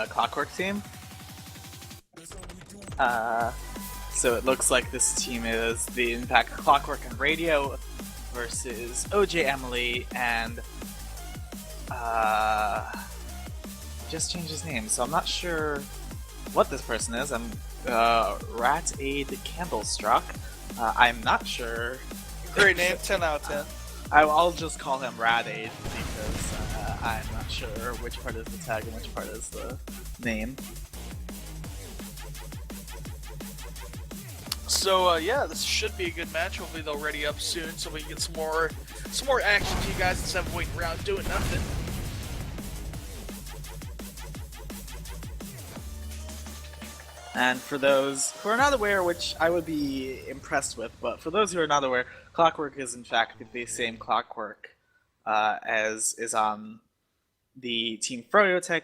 Clockwork team. So it looks like this team is the Impact Clockwork and Radio versus OJ Emily and just changed his name, so I'm not sure what this person is. I'm Rat Aid Candlestruck. I'm not sure. Great name, 10 out of 10. I'll just call him Rat Aid because I'm not sure which part is the tag and which part is the name. So yeah, this should be a good match. Hopefully they'll ready up soon so we can get some more action to you guys instead of waiting around doing nothing. And for those who are not aware, which I would be impressed with, but for those who are not aware, Clockwork is in fact the same Clockwork as is on the Team Froyotech,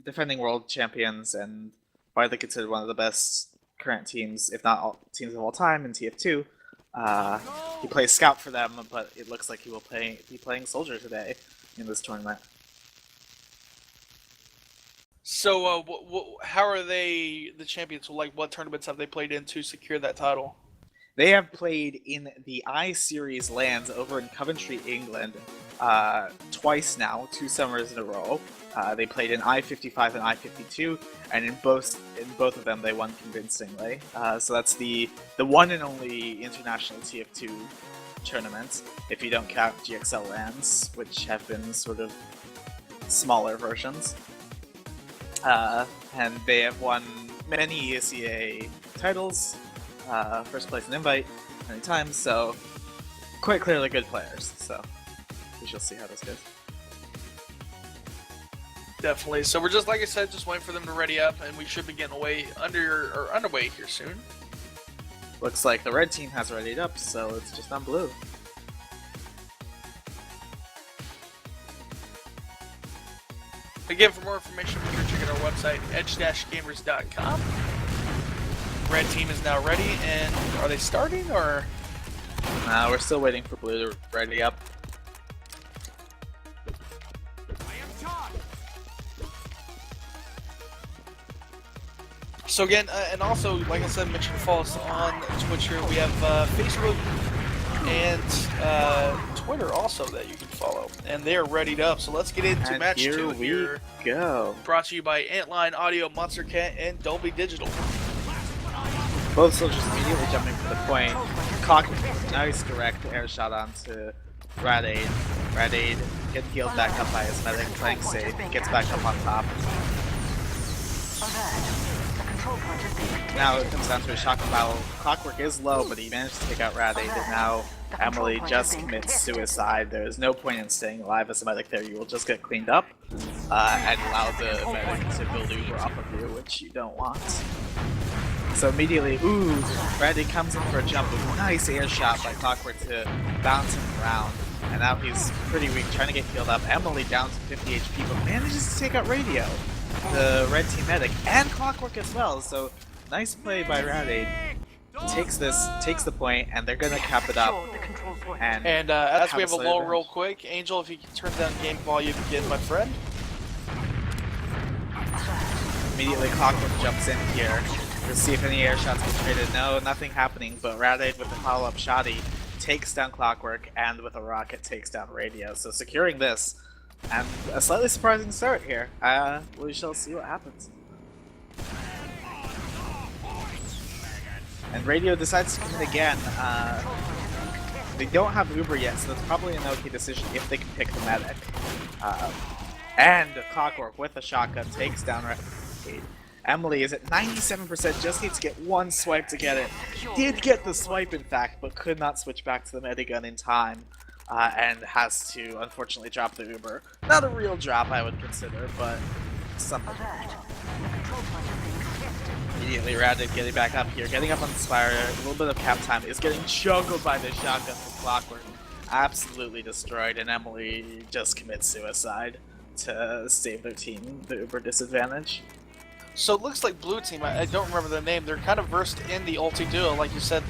defending world champions and widely considered one of the best current teams, if not all teams of all time, in TF2. He plays Scout for them, but it looks like he will be playing Soldier today in this tournament. So how are they the champions? Like, what tournaments have they played in to secure that title? They have played in the I-Series lands over in Coventry, England, twice now, 2 summers in a row. They played in I-55 and I-52, and in both of them they won convincingly. So that's the one and only international TF2 tournament, if you don't count GXL lands, which have been sort of smaller versions. And they have won many ESEA titles, first place in Invite many times, so quite clearly good players. So we shall see how this goes. Definitely. So we're just, like I said, just waiting for them to ready up, and we should be getting underway here soon. Looks like the red team has readied up, so it's just on blue. Again, for more information, be sure to check out our website, edge-gamers.com. Red team is now ready, and are they starting, or? We're still waiting for blue to ready up. So again, and also, like I said, make sure to follow us on Twitch here. We have Facebook and Twitter also that you can follow, and they are readied up. So let's get into and match 2 here here. We go. Brought to you by AntLion Audio, Monstercat, and Dolby Digital. Both soldiers immediately jumping for the point. Cock, nice direct air shot onto Rat Aid. Rat Aid gets healed back up by his medic, playing safe, gets back up on top. Now it comes down to a shotgun battle. Clockwork is low, but he managed to take out Rat Aid, and now Emily just commits suicide. There is no point in staying alive as a medic there. You will just get cleaned up and allow the medic to build Uber off of you, which you don't want. So immediately, Rat Aid comes in for a jump. Nice air shot by Clockwork to bounce him around. And now he's pretty weak, trying to get healed up. Emily down to 50 HP, but manages to take out Radio, the red team medic, and Clockwork as well. So nice play by Rat Aid. Takes the point, and they're gonna cap it up. And as we have a lull real quick, Angel, if you can turn down game volume again, my friend. Immediately Clockwork jumps in here to see if any air shots get traded. No, nothing happening, but Rat Aid with the follow-up shotty takes down Clockwork, and with a rocket takes down Radio. So securing this, and a slightly surprising start here. We shall see what happens. And Radio decides to come in again. They don't have Uber yet, so that's probably an okay decision if they can pick the medic. And Clockwork with a shotgun takes down Rat Aid. Emily is at 97%, just needs to get one swipe to get it. Did get the swipe, in fact, but could not switch back to the medigun in time. And has to, unfortunately, drop the Uber. Not a real drop, I would consider, but something. Immediately, Rat Aid getting back up here, getting up on the Spire, a little bit of cap time, is getting juggled by the shotgun from Clockwork. Absolutely destroyed, and Emily just commits suicide to save their team the Uber disadvantage. So it looks like blue team, I don't remember their name, they're kind of versed in the UltiDuo, like you said.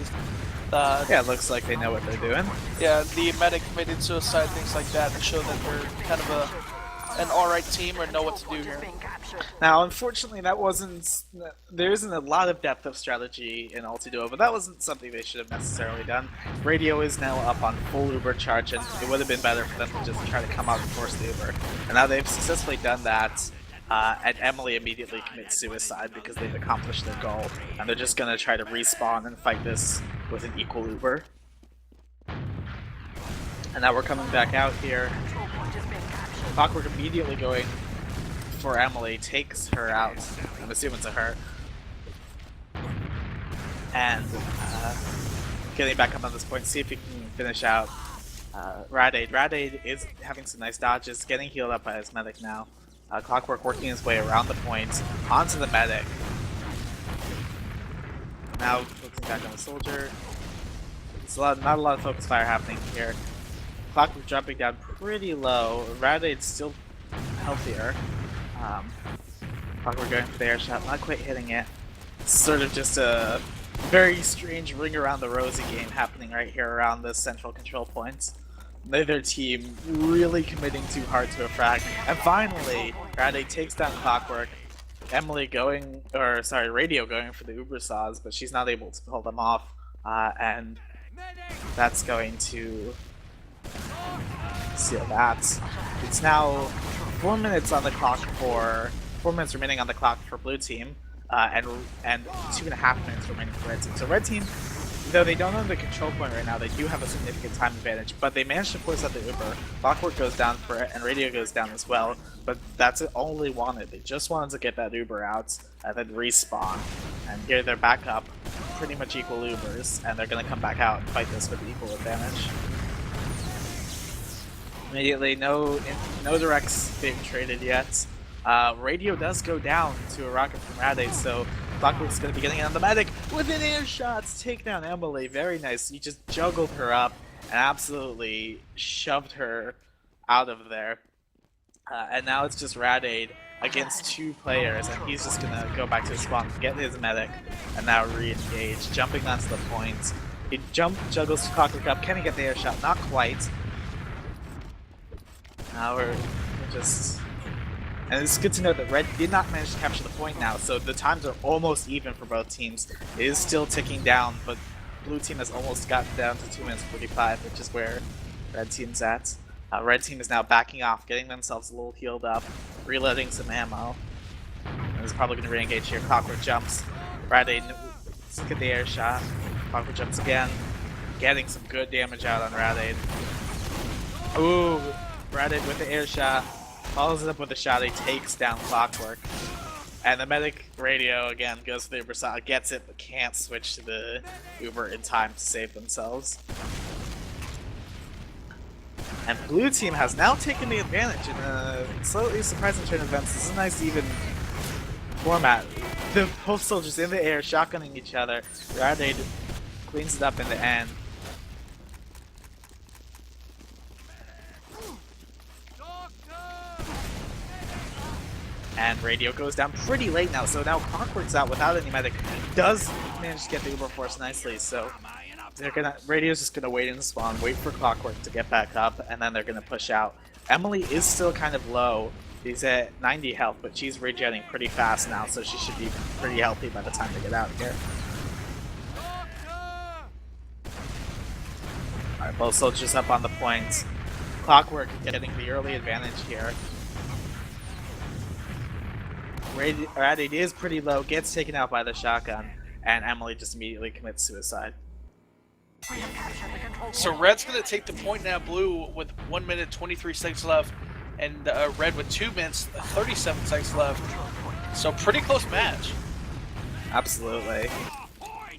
Yeah, it looks like they know what they're doing. Yeah, the medic committed suicide, things like that, to show that they're kind of an alright team or know what to do here. Now, unfortunately, that wasn't. There isn't a lot of depth of strategy in UltiDuo, but that wasn't something they should have necessarily done. Radio is now up on full Uber charge, and it would have been better for them to just try to come out and force the Uber. And now they've successfully done that, and Emily immediately commits suicide because they've accomplished their goal, and they're just gonna try to respawn and fight this with an equal Uber. And now we're coming back out here. Clockwork immediately going for Emily, takes her out. I'm assuming it's a her. And getting back up on this point, see if he can finish out Radade. Radade is having some nice dodges, getting healed up by his medic now. Clockwork working his way around the point, onto the medic. Now looking back on the soldier. There's not a lot of focus fire happening here. Clockwork dropping down pretty low. Radade's still healthier. Clockwork going for the air shot, not quite hitting it. It's sort of just a very strange ring around the rosy game happening right here around this central control point. Neither team really committing too hard to a frag. And finally, Radade takes down Clockwork. Emily Radio going for the Uber saws, but she's not able to pull them off. And that's going to seal that. It's now 4 minutes on the clock 4 minutes remaining on the clock for blue team, and 2.5 minutes remaining for red team. So red team, though they don't own the control point right now, they do have a significant time advantage, but they managed to force out the Uber. Clockwork goes down for it, and Radio goes down as well, but that's all they wanted. They just wanted to get that Uber out, and then respawn. And here they're back up, pretty much equal Ubers, and they're going to come back out and fight this with equal advantage. Immediately, no directs being traded yet. Radio does go down to a rocket from Radade, so Clockwork's going to be getting on the medic with an air shot to take down Emily. Very nice. He just juggled her up and absolutely shoved her out of there. And now it's just Radade against 2 players, and he's just going to go back to his spawn, get his medic, and now re-engage, jumping onto the point. He juggles Clockwork up. Can he get the air shot? Not quite. Now we're just... And it's good to know that Red did not manage to capture the point now, so the times are almost even for both teams. It is still ticking down, but blue team has almost gotten down to 2 minutes 45, which is where red team's at. Red team is now backing off, getting themselves a little healed up, reloading some ammo. And is probably going to re-engage here. Clockwork jumps. Radade look at the air shot. Clockwork jumps again, getting some good damage out on Radade. Ooh, Radade with the air shot. Follows it up with a shot, he takes down Clockwork. And the medic Radio again goes to the Uber side, gets it, but can't switch to the Uber in time to save themselves. And blue team has now taken the advantage in a slightly surprising turn of events. This is a nice even format. The both soldiers in the air shotgunning each other. Radade cleans it up in the end. And Radio goes down pretty late now, so now Clockwork's out without any medic. Does manage to get the Uber Force nicely, so Radio's just gonna wait in spawn, wait for Clockwork to get back up, and then they're gonna push out. Emily is still kind of low. She's at 90 health, but she's regenerating pretty fast now, so she should be pretty healthy by the time they get out here. Alright, both soldiers up on the point. Clockwork getting the early advantage here. Radade is pretty low, gets taken out by the shotgun, and Emily just immediately commits suicide. So Red's going to take the point now, blue with 1 minute 23 seconds left, and red with 2 minutes 37 seconds left. So pretty close match. Absolutely.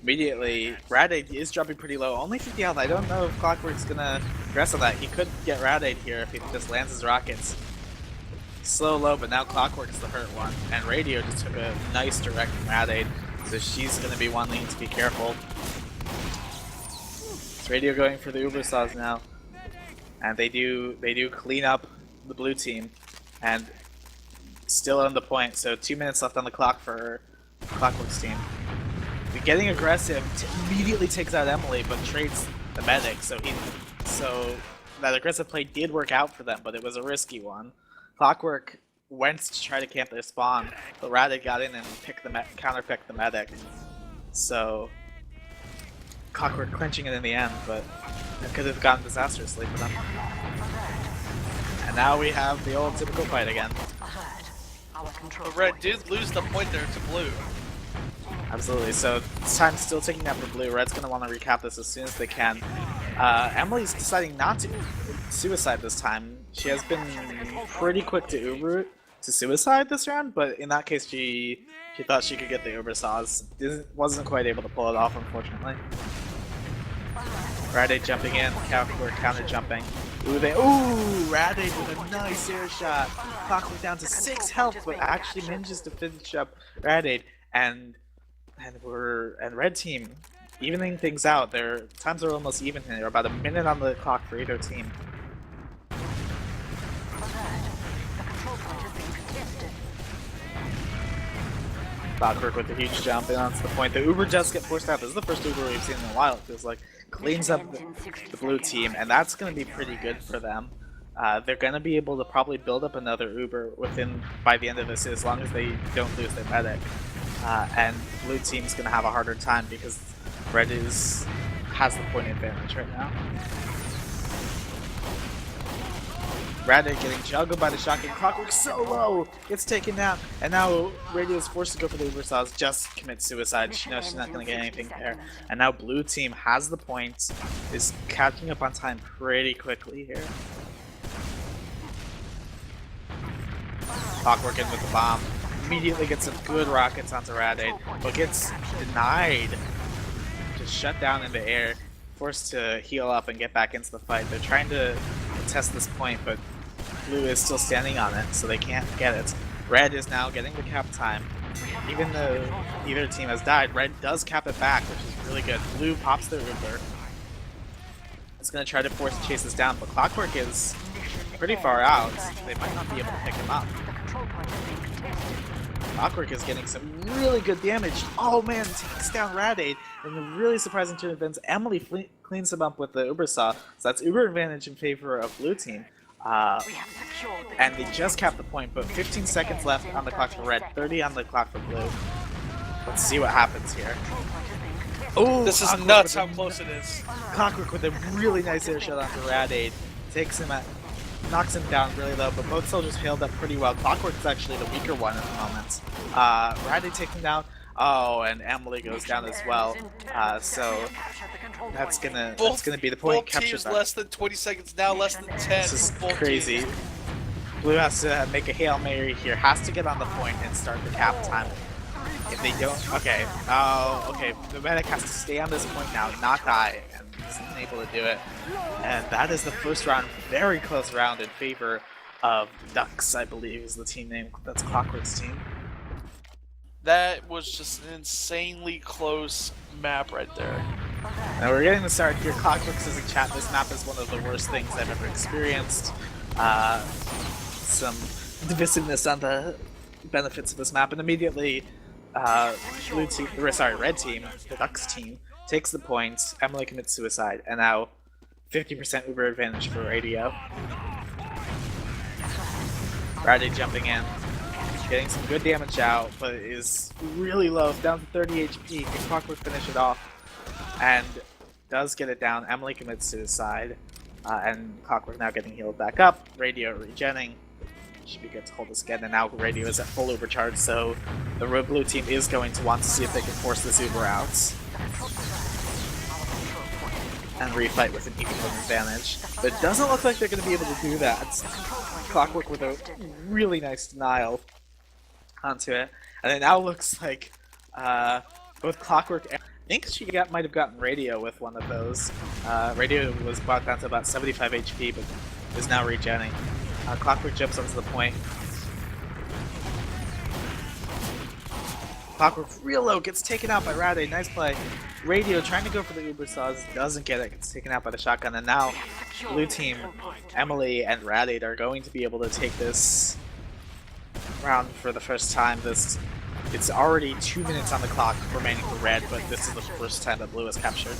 Immediately, Radade is dropping pretty low, only 50 health. I don't know if Clockwork's going to progress on that. He could get Radade here if he just lands his rockets. Slow low, but now Clockwork's the hurt one, and Radio just took a nice direct from Radade, so she's going to be one needing to be careful. It's Radio going for the Uber saws now, and they do clean up the blue team, and still on the point. So 2 minutes left on the clock for Clockwork's team. But getting aggressive immediately takes out Emily, but trades the medic. So that aggressive play did work out for them, but it was a risky one. Clockwork went to try to camp their spawn, but Radid got in and counterpicked the medic. So Clockwork clinching it in the end, but it could have gone disastrously for them. And now we have the old typical fight again. But Red did lose the point there to Blue. Absolutely, so this time's still ticking down for Blue. Red's going to want to recap this as soon as they can. Emily's deciding not to suicide this time. She has been pretty quick to Uber to suicide this round, but in that case she thought she could get the Uber saws. Wasn't quite able to pull it off, unfortunately. Radade jumping in, Clockwork counter jumping. Ooh, Radade with a nice air shot. Clockwork down to 6 health, but actually manages to finish up Radade, and Red Team evening things out. Their times are almost even here. About a minute on the clock for either team. Clockwork with a huge jump in onto the point. The Uber does get forced out. This is the first Uber we've seen in a while. It feels like cleans up the blue team, and that's going to be pretty good for them. They're going to be able to probably build up another Uber by the end of this, as long as they don't lose their medic. And blue team's going to have a harder time because Red has the point advantage right now. Radade getting juggled by the shotgun. Clockwork so low, gets taken down, and now Radio is forced to go for the Uber saws, just commit suicide. She knows she's not going to get anything there. And now blue team has the points, is catching up on time pretty quickly here. Clockwork in with the bomb. Immediately gets some good rockets onto Radade, but gets denied. Just shut down in the air, forced to heal up and get back into the fight. They're trying to contest this point, but blue is still standing on it, so they can't get it. Red is now getting the cap time. Even though either team has died, Red does cap it back, which is really good. Blue pops their Uber. It's going to try to force chase this down, but Clockwork is pretty far out. They might not be able to pick him up. Clockwork is getting some really good damage. Oh man, takes down Radade. And a really surprising turn of events, Emily cleans him up with the Uber Saw. So that's Uber advantage in favor of blue team. And they just capped the point, but 15 seconds left on the clock for Red, 30 on the clock for blue. Let's see what happens here. Oh, this is nuts how close it is. Clockwork with a really nice air shot onto Radade. Knocks him down really low, but both soldiers healed up pretty well. Clockwork's actually the weaker one at the moment. Radade takes him down. Oh, and Emily goes down as well. So that's gonna be the point capture. Both teams less than 20 seconds now, less than 10. This is crazy. Teams. Blue has to make a Hail Mary here. Has to get on the point and start the cap time. If they don't, okay. Okay. The medic has to stay on this point now, not die, and isn't able to do it. And that is the first round, very close round in favor of Ducks, I believe, is the team name. That's Clockwork's team. That was just an insanely close map right there. Now we're getting the start here. Clockwork says in chat, this map is one of the worst things I've ever experienced. Some divisiveness on the benefits of this map, and immediately Red team, the Ducks team, takes the points. Emily commits suicide, and now 50% Uber advantage for Radio. Radade jumping in, getting some good damage out, but is really low, down to 30 HP. Can Clockwork finish it off? And does get it down. Emily commits suicide, and Clockwork now getting healed back up. Radio regenning. Should be good to hold this again, and now Radio is at full overcharge, so the red blue team is going to want to see if they can force this Uber out and refight with an equal advantage. But it doesn't look like they're going to be able to do that. Clockwork with a really nice denial onto it, and it now looks like both Clockwork and I think she might have gotten Radio with one of those. Radio was brought down to about 75 HP, but is now regenning. Clockwork jumps onto the point. Clockwork real low, gets taken out by Radade, nice play. Radio trying to go for the Uber Saws, doesn't get it, gets taken out by the shotgun, and now blue team, Emily and Radade are going to be able to take this round for the first time. It's already 2 minutes on the clock remaining for Red, but this is the first time that blue is captured.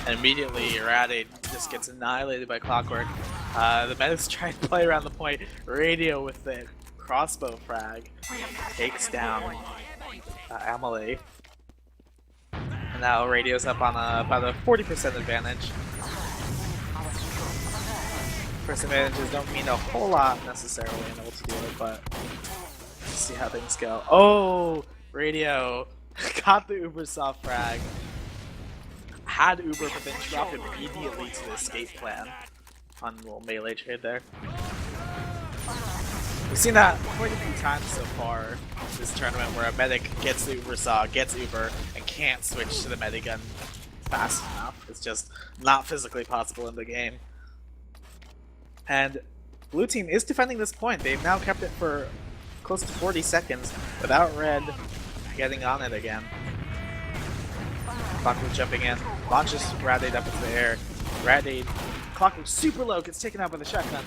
And immediately, Rade just gets annihilated by Clockwork. The medics try to play around the point. Radio with the crossbow frag takes down Emily. And now Radio's up on about a 40% advantage. First advantages don't mean a whole lot necessarily in UltiDuo, but let's see how things go. Oh, Radio got the Uber soft frag. Had Uber, but then dropped immediately to the escape plan. Fun little melee trade there. We've seen that quite a few times so far this tournament, where a medic gets the Uber saw, gets Uber, and can't switch to the medigun fast enough. It's just not physically possible in the game. And blue team is defending this point. They've now kept it for close to 40 seconds without red getting on it again. Clockwork jumping in, launches Radade up into the air. Radade, Clockwork super low, gets taken out by the shotgun.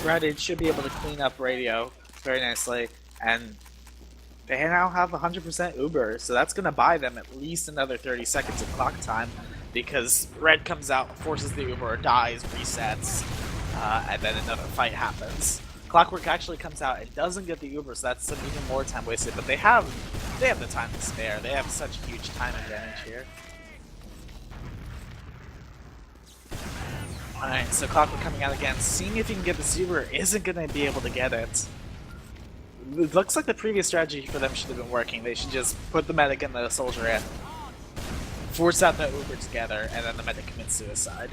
Radade should be able to clean up Radio very nicely, and they now have 100% Uber, so that's going to buy them at least another 30 seconds of clock time, because red comes out, forces the Uber, dies, resets, and then another fight happens. Clockwork actually comes out and doesn't get the Uber, so that's some even more time wasted, but they have the time to spare. They have such a huge time advantage here. Alright, so Clockwork coming out again, seeing if he can get the Uber, isn't going to be able to get it. It looks like the previous strategy for them should have been working. They should just put the medic and the soldier in, force out the Uber together, and then the medic commits suicide,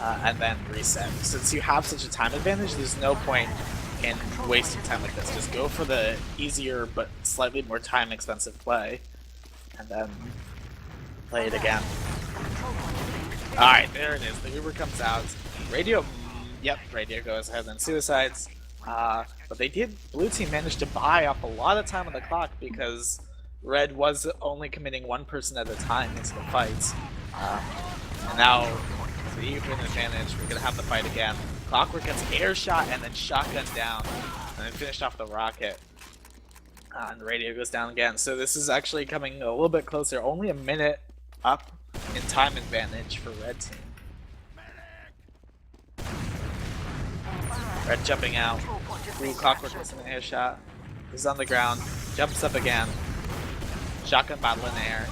and then reset. Since you have such a time advantage, there's no point in wasting time like this. Just go for the easier but slightly more time expensive play, and then play it again. Alright, there it is. The Uber comes out. Radio, yep, Radio goes ahead and suicides. But they did, blue team managed to buy up a lot of time on the clock because red was only committing one person at a time into the fight. And now, the even advantage, we're going to have the fight again. Clockwork gets air shot and then shotgun down, and then finished off the rocket. And Radio goes down again. So this is actually coming a little bit closer, only a minute up in time advantage for red team. Red jumping out. Ooh, Clockwork gets an air shot. He's on the ground. Jumps up again. Shotgun battle in the air.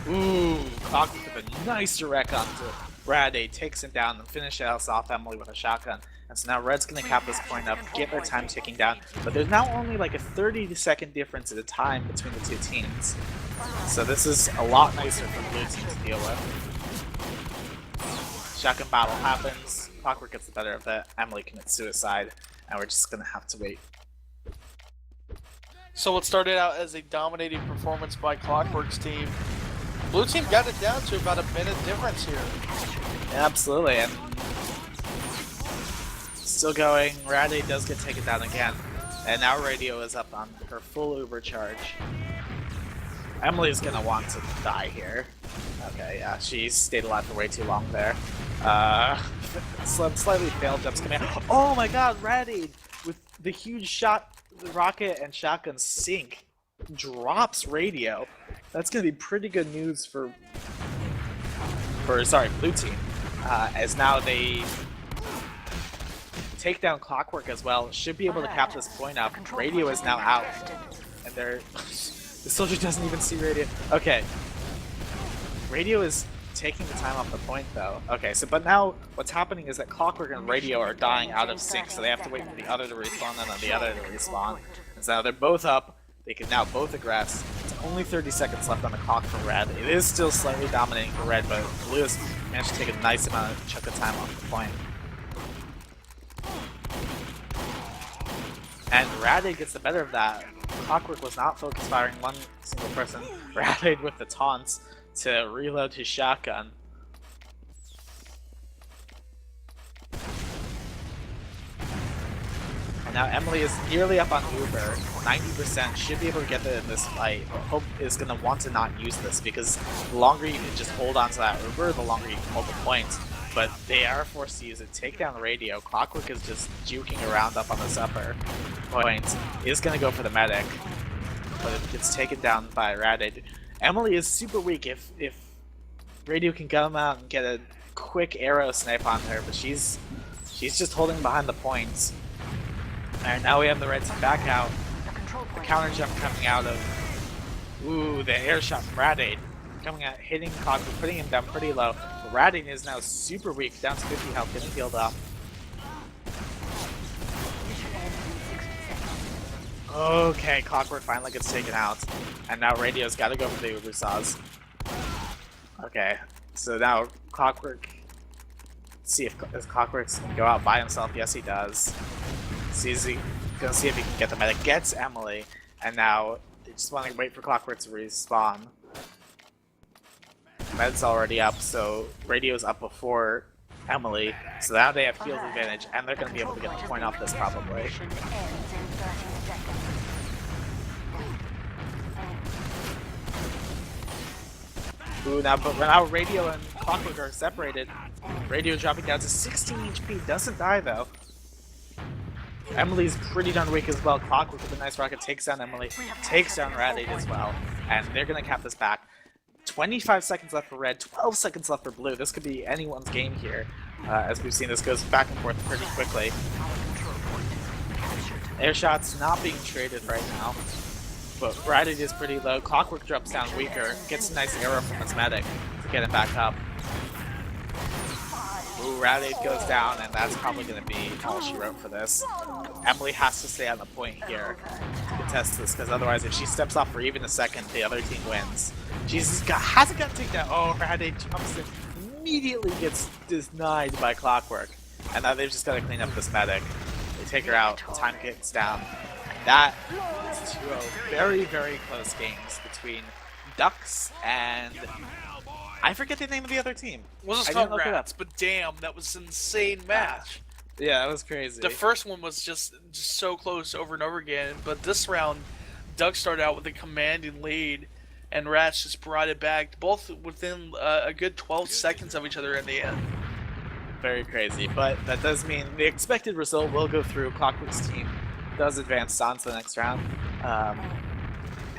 Ooh, Clockwork with a nice direct onto Radade, takes him down and finishes off Emily with a shotgun. And so now Red's going to cap this point up, get their time ticking down. But there's now only like a 30-second difference at a time between the two teams. So this is a lot nicer for blue team to deal with. Shotgun battle happens. Clockwork gets the better of it. Emily commits suicide, and we're just gonna have to wait. So what started out as a dominating performance by Clockwork's team, blue team got it down to about a minute difference here. Yeah, absolutely, and still going. Radade does get taken down again, and now Radio is up on her full Uber charge. Emily's gonna want to die here. Okay, yeah, she stayed alive for way too long there. Slightly failed jumps coming out. Oh my god, Radade with the huge shot, the rocket and shotgun sync drops Radio. That's gonna be pretty good news for blue team. As now they take down Clockwork as well. Should be able to cap this point up. Radio is now out, and they're the soldier doesn't even see Radio. Okay, Radio is taking the time off the point though. Okay, so but now what's happening is that Clockwork and Radio are dying out of sync, so they have to wait for the other to respawn and then the other to respawn. And so now they're both up. They can now both aggress. It's only 30 seconds left on the clock for red. It is still slightly dominating for red, but blue has managed to take a nice chunk of time off the point. And Radade gets the better of that. Clockwork was not focus firing one single person. Radade with the taunts to reload his shotgun. And now Emily is nearly up on Uber. 90%, should be able to get it in this fight. But Hope is going to want to not use this because the longer you can just hold on to that Uber, the longer you can hold the point. But they are forced to use it. Take down Radio. Clockwork is just juking around up on this upper point. Is going to go for the medic, but it gets taken down by Radade. Emily is super weak. If Radio can come out and get a quick arrow snipe on her, but she's just holding behind the points. Alright, now we have the red team back out. The counter jump coming out of... Ooh, the air shot from Radade. Coming out, hitting Clockwork, putting him down pretty low. But Radade is now super weak, down to 50 health, getting healed up. Okay, Clockwork finally gets taken out. And now Radio's gotta go for the Uber Saws. Okay, so now Clockwork... See if Clockwork can go out by himself. Yes, he does. Gonna see if he can get the medic. Gets Emily, and now they just want to wait for Clockwork to respawn. Med's already up, so Radio's up before Emily, so now they have field advantage, and they're gonna be able to get the point off this probably. Ooh, now Radio and Clockwork are separated. Radio dropping down to 16 HP, doesn't die though. Emily's pretty darn weak as well. Clockwork with a nice rocket takes down Emily, takes down Radade as well, and they're gonna cap this back. 25 seconds left for red, 12 seconds left for blue. This could be anyone's game here. As we've seen, this goes back and forth pretty quickly. Air shots not being traded right now, but Radade is pretty low. Clockwork drops down weaker, gets a nice arrow from his medic to get him back up. Ooh, Radade goes down, and that's probably going to be all she wrote for this. Emily has to stay on the point here to contest this, because otherwise if she steps off for even a second, the other team wins. Hasn't got taken down. Oh, Radade jumps in, immediately gets denied by Clockwork. And now they've just got to clean up this medic. They take her out, time gets down. That is two very, very close games between Ducks and... I forget the name of the other team. Well, it's called Rats, but damn, that was an insane match. Yeah, that was crazy. The first one was just so close over and over again, but this round, Ducks started out with a commanding lead, and Rats just brought it back, both within a good 12 seconds of each other in the end. Very crazy, but that does mean the expected result will go through. Clockwork's team does advance on to the next round.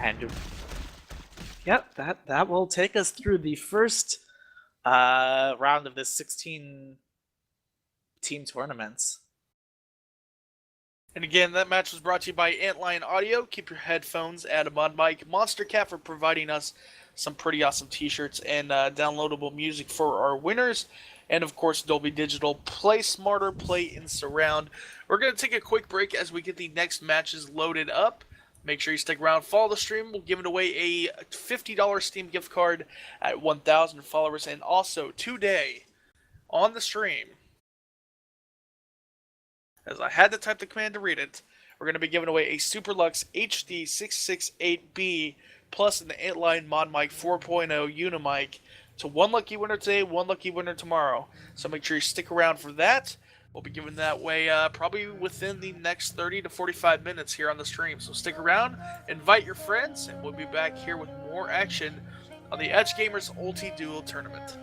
And yep, that will take us through the first round of this 16 team tournaments. And again, that match was brought to you by AntLion Audio. Keep your headphones at a ModMic. Monstercat for providing us some pretty awesome t-shirts and downloadable music for our winners. And of course, Dolby Digital. Play smarter, play in surround. We're going to take a quick break as we get the next matches loaded up. Make sure you stick around, follow the stream. We'll give away a $50 Steam gift card at 1,000 followers. And also, today, on the stream, as I had to type the command to read it, we're going to be giving away a Superlux HD 668B plus an AntLion ModMic 4.0 Unimic to one lucky winner today, one lucky winner tomorrow. So make sure you stick around for that. We'll be giving that away probably within the next 30 to 45 minutes here on the stream. So stick around, invite your friends, and we'll be back here with more action on the EdgeGamers UltiDuo Tournament.